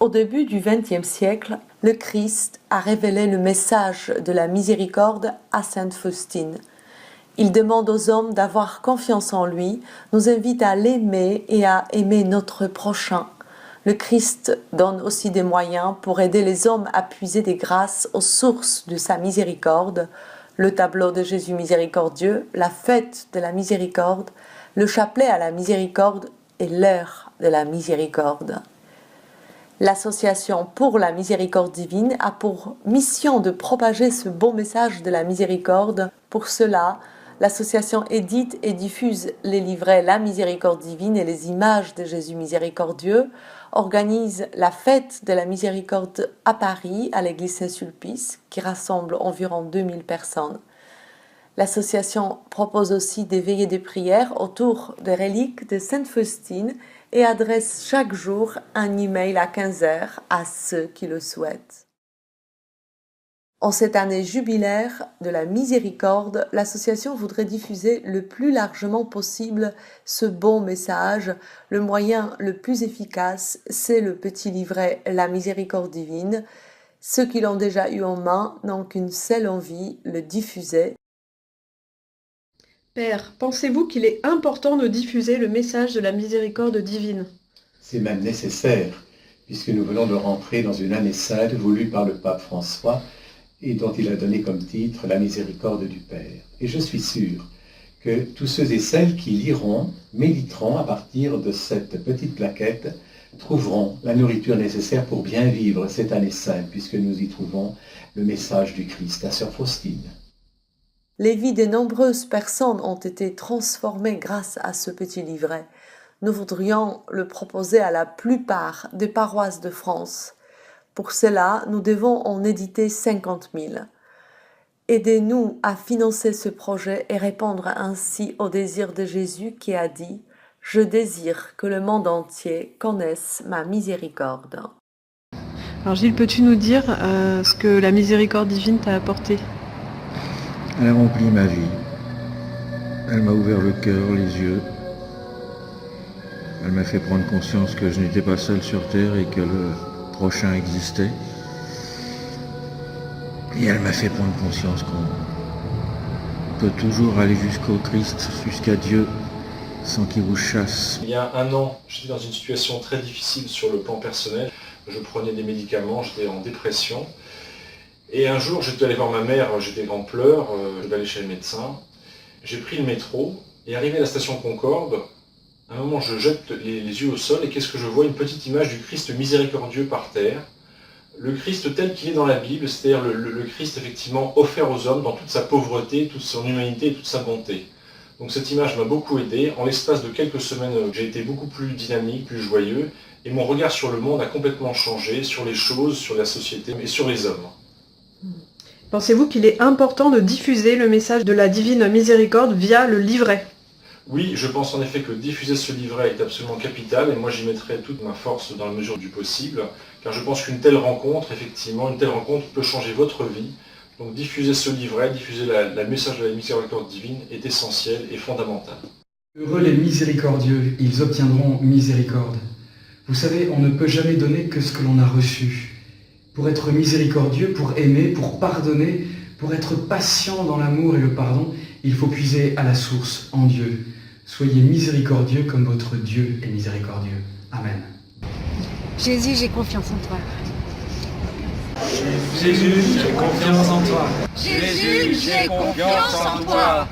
Au début du XXe siècle, le Christ a révélé le message de la miséricorde à Sainte Faustine. Il demande aux hommes d'avoir confiance en lui, nous invite à l'aimer et à aimer notre prochain. Le Christ donne aussi des moyens pour aider les hommes à puiser des grâces aux sources de sa miséricorde, le tableau de Jésus miséricordieux, la fête de la miséricorde, le chapelet à la miséricorde et l'heure de la miséricorde. L'Association pour la miséricorde divine a pour mission de propager ce beau message de la miséricorde. Pour cela, l'association édite et diffuse les livrets La miséricorde divine et les images de Jésus miséricordieux, organise la fête de la miséricorde à Paris, à l'église Saint-Sulpice, qui rassemble environ 2000 personnes. L'association propose aussi des veillées de prière autour des reliques de Sainte Faustine et adresse chaque jour un email à 15h à ceux qui le souhaitent. En cette année jubilaire de la miséricorde, l'association voudrait diffuser le plus largement possible ce bon message. Le moyen le plus efficace, c'est le petit livret La miséricorde divine. Ceux qui l'ont déjà eu en main n'ont qu'une seule envie, le diffuser. Père, pensez-vous qu'il est important de diffuser le message de la miséricorde divine? C'est même nécessaire, puisque nous venons de rentrer dans une année sainte voulue par le pape François et dont il a donné comme titre La miséricorde du Père. Et je suis sûr que tous ceux et celles qui liront, méditeront à partir de cette petite plaquette, trouveront la nourriture nécessaire pour bien vivre cette année sainte, puisque nous y trouvons le message du Christ à Sœur Faustine. Les vies de nombreuses personnes ont été transformées grâce à ce petit livret. Nous voudrions le proposer à la plupart des paroisses de France. Pour cela, nous devons en éditer 50 000. Aidez-nous à financer ce projet et répondre ainsi au désir de Jésus qui a dit « Je désire que le monde entier connaisse ma miséricorde ». Alors Gilles, peux-tu nous dire ce que la miséricorde divine t'a apporté? Elle a rempli ma vie. Elle m'a ouvert le cœur, les yeux. Elle m'a fait prendre conscience que je n'étais pas seul sur terre et que le prochain existait. Et elle m'a fait prendre conscience qu'on peut toujours aller jusqu'au Christ, jusqu'à Dieu, sans qu'il vous chasse. Il y a un an, j'étais dans une situation très difficile sur le plan personnel. Je prenais des médicaments, j'étais en dépression. Et un jour, j'étais allé voir ma mère, j'étais en pleurs, je devais aller chez le médecin. J'ai pris le métro et arrivé à la station Concorde, à un moment, je jette les yeux au sol et qu'est-ce que je vois? Une petite image du Christ miséricordieux par terre. Le Christ tel qu'il est dans la Bible, c'est-à-dire le Christ effectivement offert aux hommes dans toute sa pauvreté, toute son humanité et toute sa bonté. Donc cette image m'a beaucoup aidé. En l'espace de quelques semaines, j'ai été beaucoup plus dynamique, plus joyeux. Et mon regard sur le monde a complètement changé, sur les choses, sur la société et sur les hommes. Pensez-vous qu'il est important de diffuser le message de la divine miséricorde via le livret? Oui, je pense en effet que diffuser ce livret est absolument capital et moi j'y mettrai toute ma force dans la mesure du possible, car je pense qu'une telle rencontre, effectivement, une telle rencontre peut changer votre vie. Donc diffuser ce livret, diffuser le message de la miséricorde divine est essentiel et fondamental. Heureux les miséricordieux, ils obtiendront miséricorde. Vous savez, on ne peut jamais donner que ce que l'on a reçu. Pour être miséricordieux, pour aimer, pour pardonner, pour être patient dans l'amour et le pardon, il faut puiser à la source, en Dieu. Soyez miséricordieux comme votre Dieu est miséricordieux. Amen. Jésus, j'ai confiance en toi. Jésus, j'ai confiance en toi. Jésus, j'ai confiance en toi.